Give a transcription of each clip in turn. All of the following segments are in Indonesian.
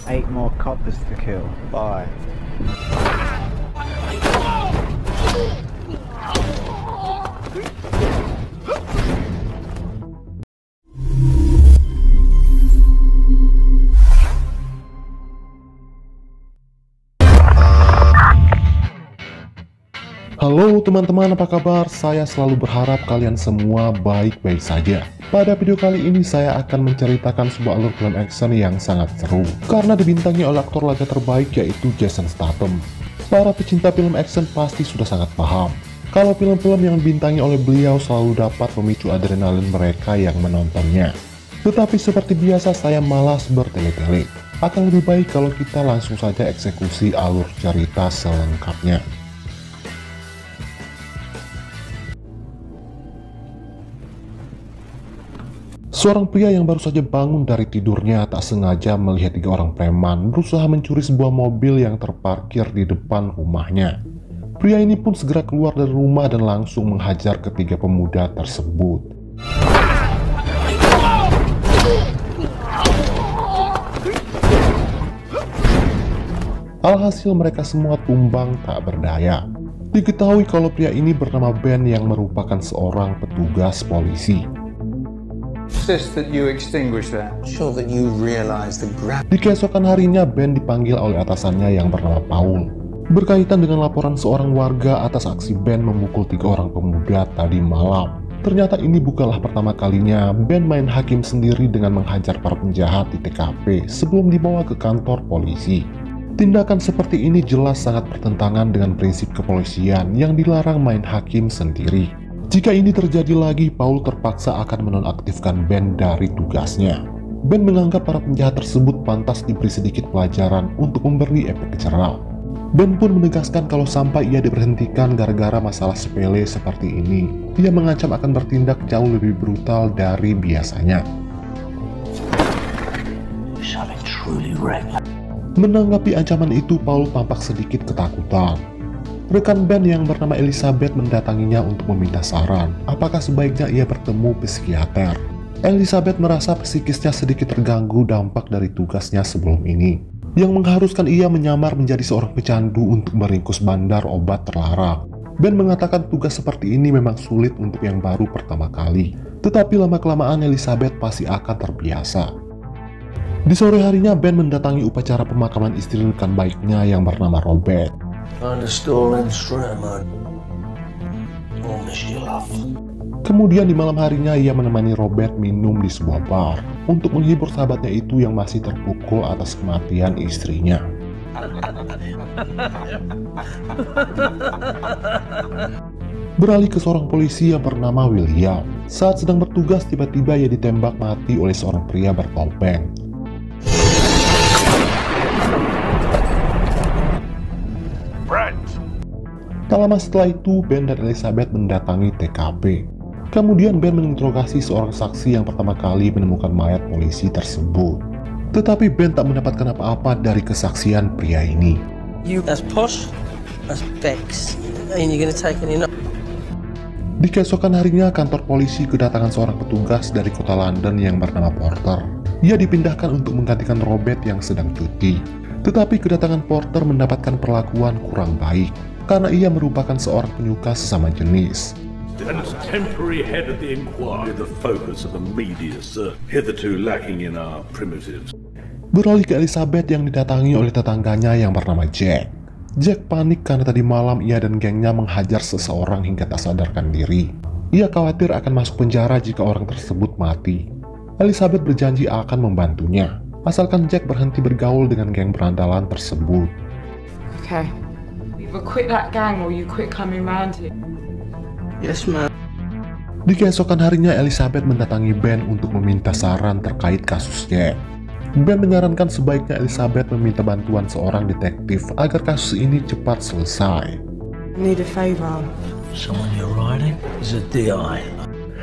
8 more coppers to kill. Bye. Halo teman-teman, apa kabar? Saya selalu berharap kalian semua baik-baik saja. Pada video kali ini saya akan menceritakan sebuah alur film action yang sangat seru karena dibintangi oleh aktor laga terbaik yaitu Jason Statham. Para pecinta film action pasti sudah sangat paham kalau film-film yang dibintangi oleh beliau selalu dapat memicu adrenalin mereka yang menontonnya. Tetapi seperti biasa saya malas bertele-tele. Akan lebih baik kalau kita langsung saja eksekusi alur cerita selengkapnya. Seorang pria yang baru saja bangun dari tidurnya tak sengaja melihat 3 orang preman berusaha mencuri sebuah mobil yang terparkir di depan rumahnya. Pria ini pun segera keluar dari rumah dan langsung menghajar ketiga pemuda tersebut. Alhasil mereka semua tumbang tak berdaya. Diketahui kalau pria ini bernama Ben yang merupakan seorang petugas polisi. Di keesokan harinya, Ben dipanggil oleh atasannya yang bernama Paul berkaitan dengan laporan seorang warga atas aksi Ben memukul 3 orang pemuda tadi malam. Ternyata ini bukanlah pertama kalinya Ben main hakim sendiri dengan menghajar para penjahat di TKP sebelum dibawa ke kantor polisi. Tindakan seperti ini jelas sangat bertentangan dengan prinsip kepolisian yang dilarang main hakim sendiri. Jika ini terjadi lagi, Paul terpaksa akan menonaktifkan Ben dari tugasnya. Ben menganggap para penjahat tersebut pantas diberi sedikit pelajaran untuk memberi efek jerah. Ben pun menegaskan kalau sampai ia diberhentikan gara-gara masalah sepele seperti ini, dia mengancam akan bertindak jauh lebih brutal dari biasanya. Menanggapi ancaman itu, Paul tampak sedikit ketakutan. Rekan Ben yang bernama Elizabeth mendatanginya untuk meminta saran apakah sebaiknya ia bertemu psikiater. Elizabeth merasa psikisnya sedikit terganggu dampak dari tugasnya sebelum ini, yang mengharuskan ia menyamar menjadi seorang pecandu untuk meringkus bandar obat terlarang. Ben mengatakan tugas seperti ini memang sulit untuk yang baru pertama kali, tetapi lama-kelamaan Elizabeth pasti akan terbiasa. Di sore harinya, Ben mendatangi upacara pemakaman istri rekan baiknya yang bernama Robert. Kemudian di malam harinya ia menemani Robert minum di sebuah bar untuk menghibur sahabatnya itu yang masih terpukul atas kematian istrinya. Beralih ke seorang polisi yang bernama William. Saat sedang bertugas, tiba-tiba ia ditembak mati oleh seorang pria bertopeng. Tak lama setelah itu, Ben dan Elizabeth mendatangi TKP. Kemudian Ben menginterogasi seorang saksi yang pertama kali menemukan mayat polisi tersebut. Tetapi Ben tak mendapatkan apa-apa dari kesaksian pria ini. Di keesokan harinya, kantor polisi kedatangan seorang petugas dari kota London yang bernama Porter. Ia dipindahkan untuk menggantikan Robert yang sedang cuti. Tetapi kedatangan Porter mendapatkan perlakuan kurang baik karena ia merupakan seorang penyuka sesama jenis. Beralih ke Elizabeth yang didatangi oleh tetangganya yang bernama Jack. Jack panik karena tadi malam ia dan gengnya menghajar seseorang hingga tak sadarkan diri. Ia khawatir akan masuk penjara jika orang tersebut mati. Elizabeth berjanji akan membantunya, asalkan Jack berhenti bergaul dengan geng berandalan tersebut. Okay. Either quit that gang or you quit coming round here. Yes, ma'am. Di keesokan harinya, Elizabeth mendatangi Ben untuk meminta saran terkait kasusnya. Ben menyarankan sebaiknya Elizabeth meminta bantuan seorang detektif agar kasus ini cepat selesai. I need a favor. Someone you're riding is a DI.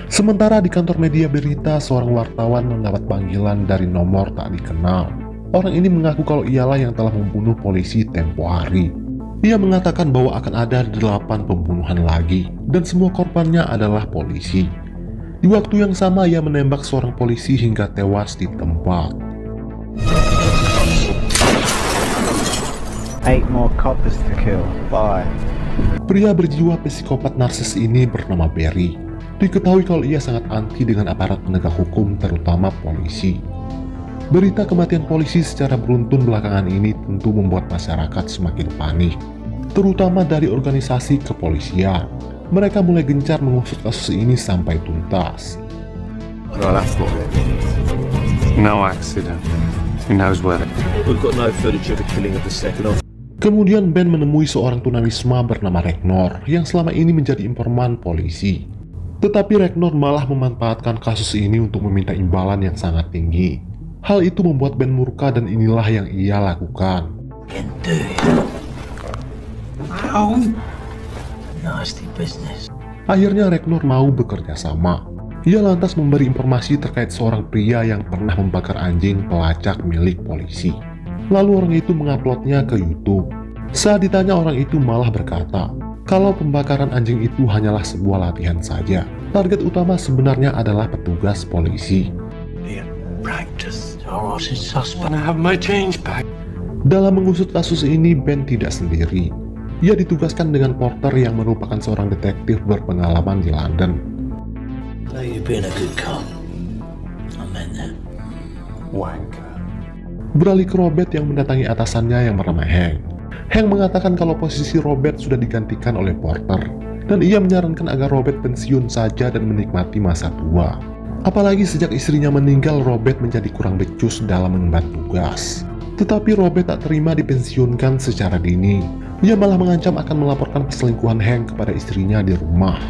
Sementara di kantor media berita, seorang wartawan mendapat panggilan dari nomor tak dikenal. Orang ini mengaku kalau ialah yang telah membunuh polisi tempo hari. Ia mengatakan bahwa akan ada 8 pembunuhan lagi, dan semua korbannya adalah polisi. Di waktu yang sama, ia menembak seorang polisi hingga tewas di tempat. 8 more coppers to kill. Bye. Pria berjiwa psikopat narsis ini bernama Barry. Diketahui kalau ia sangat anti dengan aparat penegak hukum, terutama polisi. Berita kematian polisi secara beruntun belakangan ini tentu membuat masyarakat semakin panik, terutama dari organisasi kepolisian. Mereka mulai gencar mengusut kasus ini sampai tuntas. Well, that's what it is. No accident. Who knows where? We've got no footage of the killing of the second officer. Kemudian Ben menemui seorang tunawisma bernama Regnor yang selama ini menjadi informan polisi. Tetapi Regnor malah memanfaatkan kasus ini untuk meminta imbalan yang sangat tinggi. Hal itu membuat Ben murka dan inilah yang ia lakukan. Nasty business. Akhirnya Regnor mau bekerja sama. Ia lantas memberi informasi terkait seorang pria yang pernah membakar anjing pelacak milik polisi. Lalu orang itu menguploadnya ke YouTube. Saat ditanya, orang itu malah berkata kalau pembakaran anjing itu hanyalah sebuah latihan saja. Target utama sebenarnya adalah petugas polisi. Dalam mengusut kasus ini, Ben tidak sendiri. Ia ditugaskan dengan Porter yang merupakan seorang detektif berpengalaman di London. You've been a good cop. I meant that. Wanker. Beralih ke Robert yang mendatangi atasannya yang bernama Hank. Hank mengatakan kalau posisi Robert sudah digantikan oleh Porter, dan ia menyarankan agar Robert pensiun saja dan menikmati masa tua. Apalagi sejak istrinya meninggal, Robert menjadi kurang becus dalam mengemban tugas. Tetapi Robert tak terima dipensiunkan secara dini. Ia malah mengancam akan melaporkan perselingkuhan Hank kepada istrinya di rumah.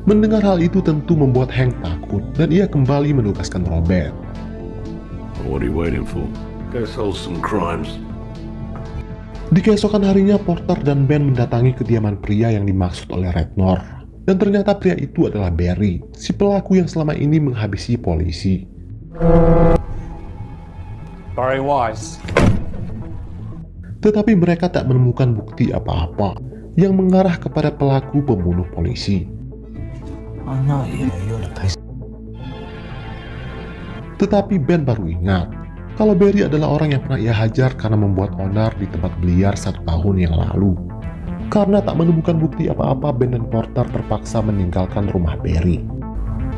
Mendengar hal itu tentu membuat Hank takut, dan ia kembali menugaskan Robert. What are you waiting for? Go solve some crimes. Di keesokan harinya, Porter dan Ben mendatangi kediaman pria yang dimaksud oleh Regnor. Dan ternyata pria itu adalah Barry, si pelaku yang selama ini menghabisi polisi. Barry Wise. Tetapi mereka tak menemukan bukti apa-apa yang mengarah kepada pelaku pembunuh polisi. I know you. You're the person. Tetapi Ben baru ingat kalau Barry adalah orang yang pernah ia hajar karena membuat onar di tempat biliar 1 tahun yang lalu. Karena tak menemukan bukti apa-apa, Ben dan Porter terpaksa meninggalkan rumah Barry.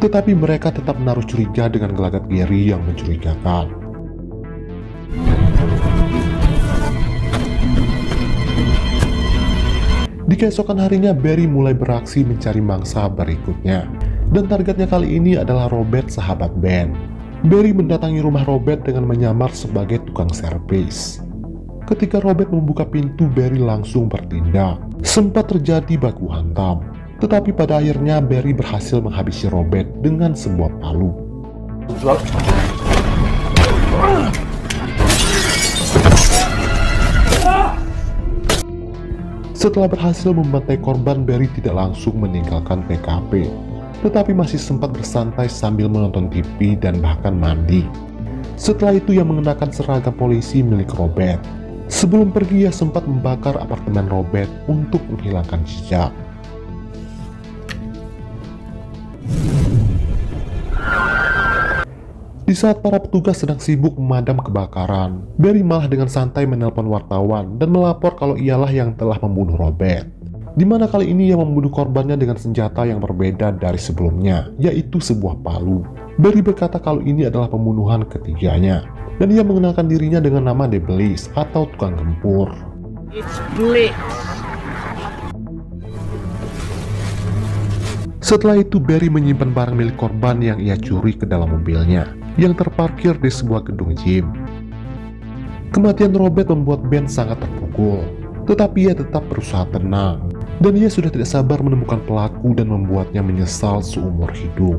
Tetapi mereka tetap menaruh curiga dengan gelagat Gary yang mencurigakan. Di keesokan harinya, Barry mulai beraksi mencari mangsa berikutnya. Dan targetnya kali ini adalah Robert, sahabat Ben. Barry mendatangi rumah Robert dengan menyamar sebagai tukang servis. Ketika Robert membuka pintu, Barry langsung bertindak. Sempat terjadi baku hantam. Tetapi pada akhirnya Barry berhasil menghabisi Robert dengan sebuah palu. Setelah berhasil membantai korban, Barry tidak langsung meninggalkan TKP. Tetapi masih sempat bersantai sambil menonton TV dan bahkan mandi. Setelah itu ia mengenakan seragam polisi milik Robert. Sebelum pergi, ia sempat membakar apartemen Robert untuk menghilangkan jejak. Di saat para petugas sedang sibuk memadam kebakaran, Barry malah dengan santai menelpon wartawan dan melapor kalau ialah yang telah membunuh Robert. Di mana kali ini ia membunuh korbannya dengan senjata yang berbeda dari sebelumnya, yaitu sebuah palu. Barry berkata kalau ini adalah pembunuhan ketiganya, dan ia mengenalkan dirinya dengan nama The Bliss atau tukang gempur. It's Blitz. Setelah itu Barry menyimpan barang milik korban yang ia curi ke dalam mobilnya, yang terparkir di sebuah gedung gym. Kematian Robert membuat Ben sangat terpukul, tetapi ia tetap berusaha tenang. Dan ia sudah tidak sabar menemukan pelaku dan membuatnya menyesal seumur hidup.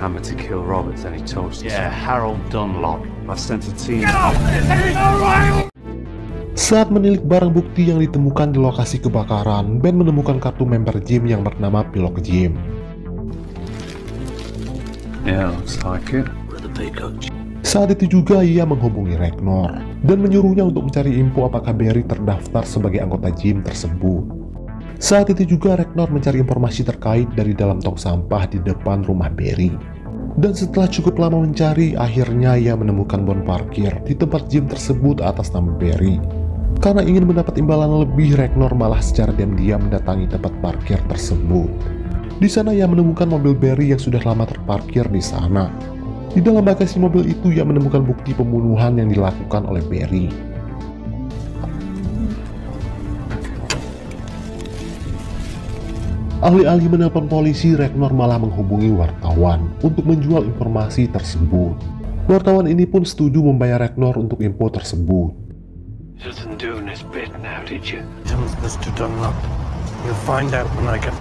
Hammer to kill Roberts and he told us. Yeah, Harold Dunlop. I sent a team. Saat menilik barang bukti yang ditemukan di lokasi kebakaran, Ben menemukan kartu member gym yang bernama Pilok Gym. Yeah, looks like it. Saat itu juga ia menghubungi Regnor dan menyuruhnya untuk mencari info apakah Barry terdaftar sebagai anggota gym tersebut. Saat itu juga Regnor mencari informasi terkait dari dalam tong sampah di depan rumah Barry. Dan setelah cukup lama mencari, akhirnya ia menemukan bon parkir di tempat gym tersebut atas nama Barry. Karena ingin mendapat imbalan lebih, Ragnar malah secara diam-diam mendatangi tempat parkir tersebut. Di sana ia menemukan mobil Barry yang sudah lama terparkir di sana. Di dalam bagasi mobil itu ia menemukan bukti pembunuhan yang dilakukan oleh Barry. Alih-alih menelpon polisi, Ragnar malah menghubungi wartawan untuk menjual informasi tersebut. Wartawan ini pun setuju membayar Ragnar untuk info tersebut. Doesn't doing his bit now, did you? Mr. Dunlop. You'll find out when I get...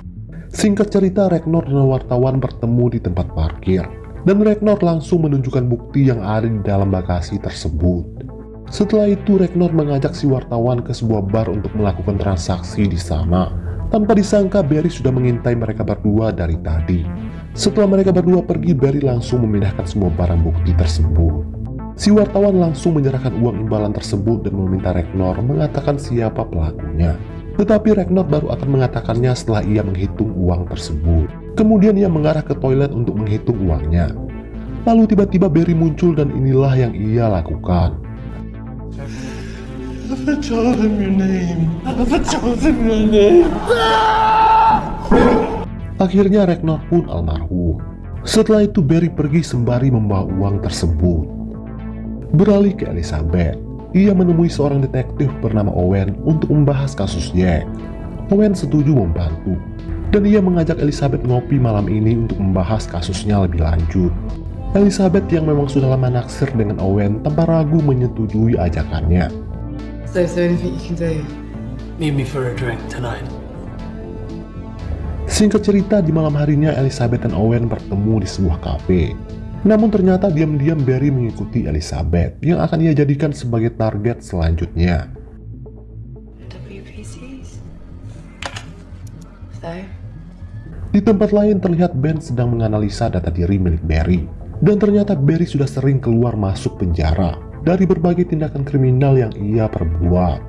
Singkat cerita, Ragnar dan wartawan bertemu di tempat parkir, dan Ragnar langsung menunjukkan bukti yang ada di dalam bagasi tersebut. Setelah itu, Ragnar mengajak si wartawan ke sebuah bar untuk melakukan transaksi di sana. Tanpa disangka, Barry sudah mengintai mereka berdua dari tadi. Setelah mereka berdua pergi, Barry langsung memindahkan semua barang bukti tersebut. Si wartawan langsung menyerahkan uang imbalan tersebut dan meminta Ragnar mengatakan siapa pelakunya. Tetapi Ragnar baru akan mengatakannya setelah ia menghitung uang tersebut. Kemudian ia mengarah ke toilet untuk menghitung uangnya. Lalu tiba-tiba Barry muncul dan inilah yang ia lakukan. I told him your name. I told him your name. Akhirnya Ragnar pun almarhum. Setelah itu Barry pergi sembari membawa uang tersebut. Beralih ke Elizabeth, ia menemui seorang detektif bernama Owen untuk membahas kasus Jack. Owen setuju membantu, dan ia mengajak Elizabeth ngopi malam ini untuk membahas kasusnya lebih lanjut. Elizabeth yang memang sudah lama naksir dengan Owen tanpa ragu menyetujui ajakannya. So is there anything you can do? Meet me for a drink tonight. Singkat cerita, di malam harinya Elizabeth dan Owen bertemu di sebuah kafe. Namun ternyata diam-diam Barry mengikuti Elizabeth yang akan ia jadikan sebagai target selanjutnya. WPCs? So? Di tempat lain terlihat Ben sedang menganalisa data diri milik Barry. Dan ternyata Barry sudah sering keluar masuk penjara dari berbagai tindakan kriminal yang ia perbuat.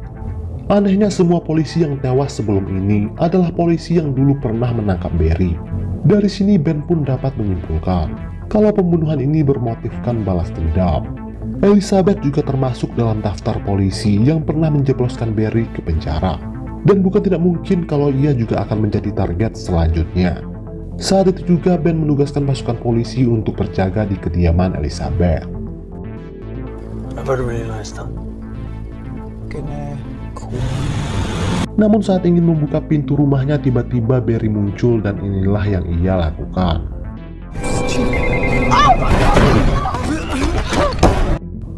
Anehnya, semua polisi yang tewas sebelum ini adalah polisi yang dulu pernah menangkap Barry. Dari sini Ben pun dapat menyimpulkan kalau pembunuhan ini bermotifkan balas dendam. Elizabeth juga termasuk dalam daftar polisi yang pernah menjebloskan Barry ke penjara. Dan bukan tidak mungkin kalau ia juga akan menjadi target selanjutnya. Saat itu juga Ben menugaskan pasukan polisi untuk berjaga di kediaman Elizabeth. I've had a really nice time. Namun saat ingin membuka pintu rumahnya, tiba-tiba Barry muncul dan inilah yang ia lakukan.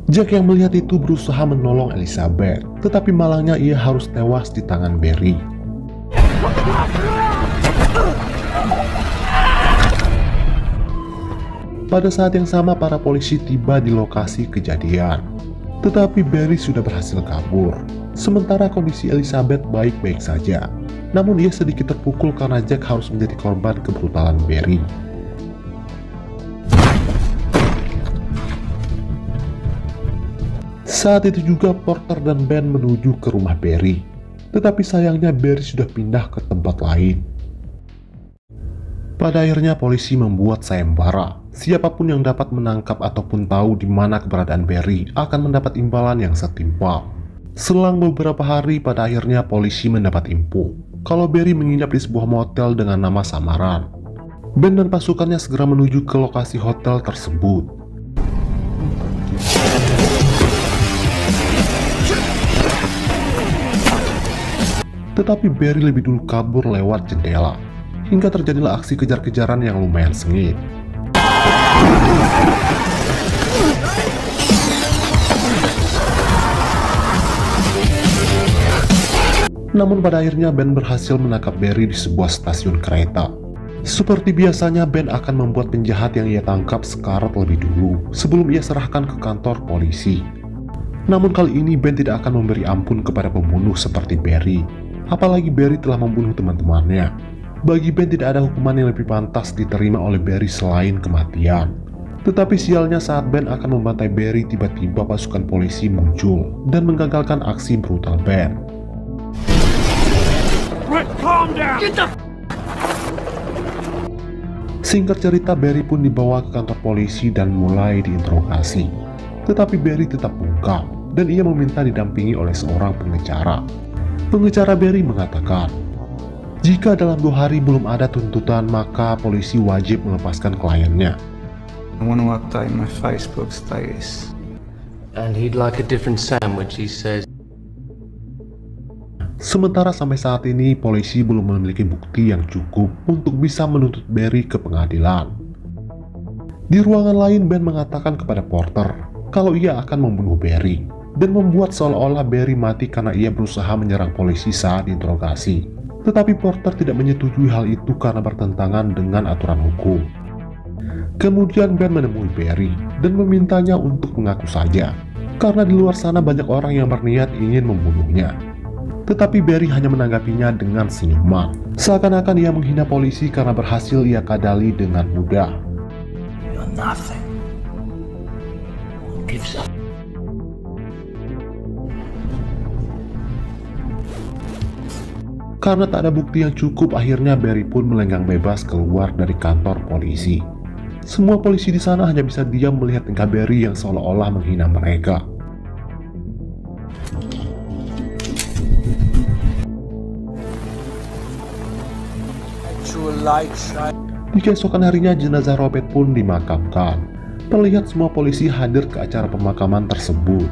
Jack yang melihat itu berusaha menolong Elizabeth, tetapi malangnya ia harus tewas di tangan Barry. Pada saat yang sama, para polisi tiba di lokasi kejadian. Tetapi Barry sudah berhasil kabur. Sementara kondisi Elizabeth baik-baik saja. Namun ia sedikit terpukul karena Jack harus menjadi korban kebrutalan Barry. Saat itu juga Porter dan Ben menuju ke rumah Barry. Tetapi sayangnya Barry sudah pindah ke tempat lain. Pada akhirnya polisi membuat sayembara. Siapapun yang dapat menangkap ataupun tahu di mana keberadaan Barry akan mendapat imbalan yang setimpal. Selang beberapa hari, pada akhirnya polisi mendapat info kalau Barry menginap di sebuah motel dengan nama samaran. Ben dan pasukannya segera menuju ke lokasi hotel tersebut. Tetapi Barry lebih dulu kabur lewat jendela, hingga terjadilah aksi kejar-kejaran yang lumayan sengit. Namun pada akhirnya Ben berhasil menangkap Barry di sebuah stasiun kereta. Seperti biasanya, Ben akan membuat penjahat yang ia tangkap sekarat lebih dulu sebelum ia serahkan ke kantor polisi. Namun kali ini Ben tidak akan memberi ampun kepada pembunuh seperti Barry. Apalagi Barry telah membunuh teman-temannya. Bagi Ben tidak ada hukuman yang lebih pantas diterima oleh Barry selain kematian. Tetapi sialnya, saat Ben akan membantai Barry, tiba-tiba pasukan polisi muncul dan menggagalkan aksi brutal Ben. Singkat cerita, Barry pun dibawa ke kantor polisi dan mulai diinterogasi. Tetapi Barry tetap bungkam dan ia meminta didampingi oleh seorang pengacara. Pengacara Barry mengatakan, jika dalam 2 hari belum ada tuntutan, maka polisi wajib melepaskan kliennya. I want to update my Facebook status. And he'd like a different sandwich, he says. Sementara sampai saat ini, polisi belum memiliki bukti yang cukup untuk bisa menuntut Barry ke pengadilan. Di ruangan lain, Ben mengatakan kepada Porter kalau ia akan membunuh Barry dan membuat seolah-olah Barry mati karena ia berusaha menyerang polisi saat diinterogasi. Tetapi Porter tidak menyetujui hal itu karena bertentangan dengan aturan hukum. Kemudian Ben menemui Barry dan memintanya untuk mengaku saja, karena di luar sana banyak orang yang berniat ingin membunuhnya. Tetapi Barry hanya menanggapinya dengan senyuman, seakan-akan ia menghina polisi karena berhasil ia kadali dengan mudah. You're nothing. Who gives a Karena tak ada bukti yang cukup, akhirnya Barry pun melenggang bebas keluar dari kantor polisi. Semua polisi di sana hanya bisa diam melihat tingkah Barry yang seolah-olah menghina mereka. Di keesokan harinya, jenazah Robert pun dimakamkan. Terlihat semua polisi hadir ke acara pemakaman tersebut.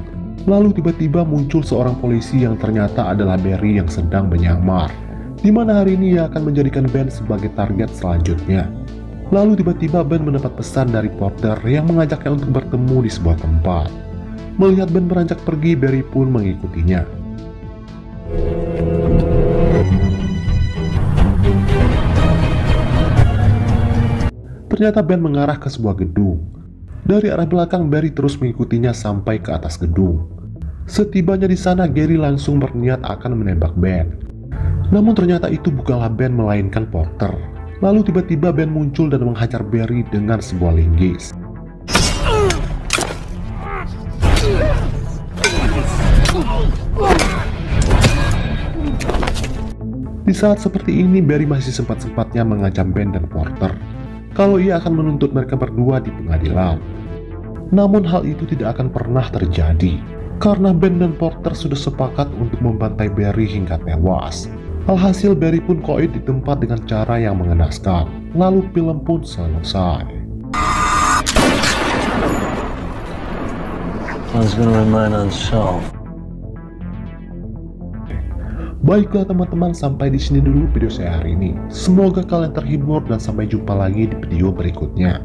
Lalu tiba-tiba muncul seorang polisi yang ternyata adalah Barry yang sedang menyamar, di mana hari ini ia akan menjadikan Ben sebagai target selanjutnya. Lalu tiba-tiba Ben mendapat pesan dari Porter yang mengajaknya untuk bertemu di sebuah tempat. Melihat Ben beranjak pergi, Barry pun mengikutinya. Ternyata Ben mengarah ke sebuah gedung. Dari arah belakang, Barry terus mengikutinya sampai ke atas gedung. Setibanya di sana, Gary langsung berniat akan menembak Ben. Namun ternyata itu bukanlah Ben melainkan Porter. Lalu tiba-tiba Ben muncul dan menghajar Barry dengan sebuah linggis. Di saat seperti ini, Barry masih sempat-sempatnya mengancam Ben dan Porter kalau ia akan menuntut mereka berdua di pengadilan. Namun hal itu tidak akan pernah terjadi, karena Ben dan Porter sudah sepakat untuk membantai Barry hingga tewas. Alhasil Barry pun koid di tempat dengan cara yang mengenaskan. Lalu film pun selesai. one's gonna remain unsolved. Baiklah teman-teman, sampai di sini dulu video saya hari ini. Semoga kalian terhibur dan sampai jumpa lagi di video berikutnya.